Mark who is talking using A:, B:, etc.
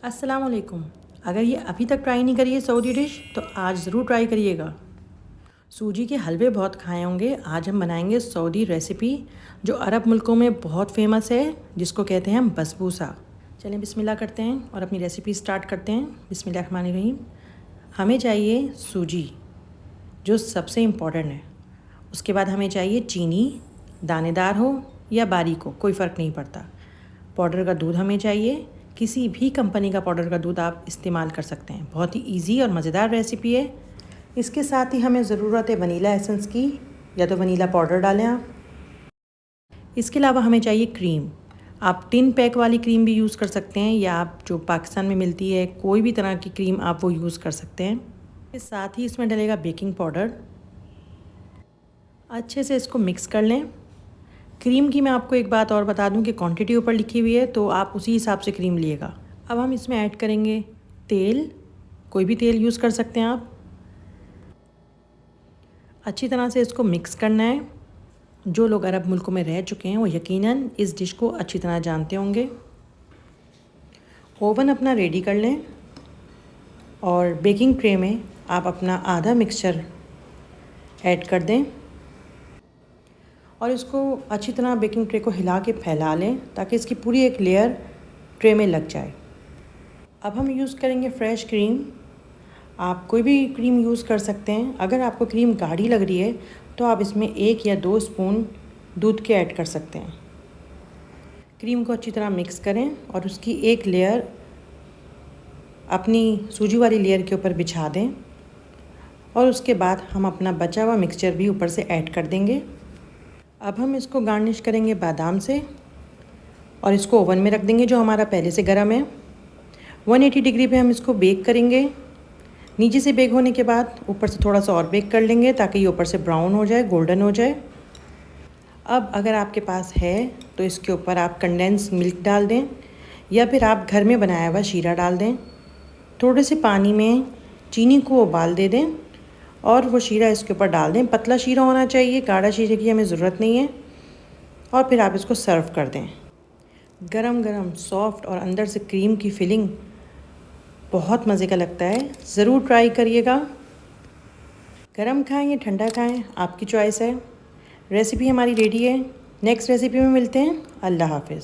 A: अस्सलाम वालेकुम। अगर ये अभी तक ट्राई नहीं करी है सऊदी डिश तो आज ज़रूर ट्राई करिएगा। सूजी के हलवे बहुत खाए होंगे, आज हम बनाएंगे सऊदी रेसिपी जो अरब मुल्कों में बहुत फेमस है, जिसको कहते हैं हम बसबूसा। चलें बिस्मिल्लाह करते हैं और अपनी रेसिपी स्टार्ट करते हैं। बिस्मिल्लाहिर्रहमानिर्रहीम। हमें चाहिए सूजी जो सबसे इम्पॉर्टेंट है। उसके बाद हमें चाहिए चीनी, दानेदार हो या बारीक हो कोई फ़र्क नहीं पड़ता। पाउडर का दूध हमें चाहिए, किसी भी कंपनी का पाउडर का दूध आप इस्तेमाल कर सकते हैं। बहुत ही इजी और मज़ेदार रेसिपी है। इसके साथ ही हमें ज़रूरत है वनीला एसेंस की, या तो वनीला पाउडर डालें आप। इसके अलावा हमें चाहिए क्रीम। आप टिन पैक वाली क्रीम भी यूज़ कर सकते हैं, या आप जो पाकिस्तान में मिलती है कोई भी तरह की क्रीम आप वो यूज़ कर सकते हैं। इसके साथ ही इसमें डलेगा बेकिंग पाउडर। अच्छे से इसको मिक्स कर लें। क्रीम की मैं आपको एक बात और बता दूं कि क्वांटिटी ऊपर लिखी हुई है, तो आप उसी हिसाब से क्रीम लिएगा। अब हम इसमें ऐड करेंगे तेल, कोई भी तेल यूज़ कर सकते हैं आप। अच्छी तरह से इसको मिक्स करना है। जो लोग अरब मुल्कों में रह चुके हैं वो यकीनन इस डिश को अच्छी तरह जानते होंगे। ओवन अपना रेडी कर लें और बेकिंग ट्रे में आप अपना आधा मिक्सचर ऐड कर दें और इसको अच्छी तरह बेकिंग ट्रे को हिला के फैला लें ताकि इसकी पूरी एक लेयर ट्रे में लग जाए। अब हम यूज़ करेंगे फ्रेश क्रीम। आप कोई भी क्रीम यूज़ कर सकते हैं। अगर आपको क्रीम गाढ़ी लग रही है तो आप इसमें 1 या 2 स्पून दूध के ऐड कर सकते हैं। क्रीम को अच्छी तरह मिक्स करें और उसकी एक लेयर अपनी सूजी वाली लेयर के ऊपर बिछा दें और उसके बाद हम अपना बचा हुआ मिक्सचर भी ऊपर से ऐड कर देंगे। अब हम इसको गार्निश करेंगे बादाम से और इसको ओवन में रख देंगे जो हमारा पहले से गर्म है। 180 डिग्री पे हम इसको बेक करेंगे। नीचे से बेक होने के बाद ऊपर से थोड़ा सा और बेक कर लेंगे ताकि ये ऊपर से ब्राउन हो जाए, गोल्डन हो जाए। अब अगर आपके पास है तो इसके ऊपर आप कंडेंस मिल्क डाल दें या फिर आप घर में बनाया हुआ शीरा डाल दें। थोड़े से पानी में चीनी को उबाल दे दें और वो शीरा इसके ऊपर डाल दें। पतला शीरा होना चाहिए, गाढ़ा शीरे की हमें ज़रूरत नहीं है। और फिर आप इसको सर्व कर दें। गरम गरम सॉफ्ट और अंदर से क्रीम की फिलिंग बहुत मज़े का लगता है। ज़रूर ट्राई करिएगा। गरम खाएं या ठंडा खाएं, आपकी चॉइस है। रेसिपी हमारी रेडी है। नेक्स्ट रेसिपी में मिलते हैं। अल्लाह हाफ़िज़।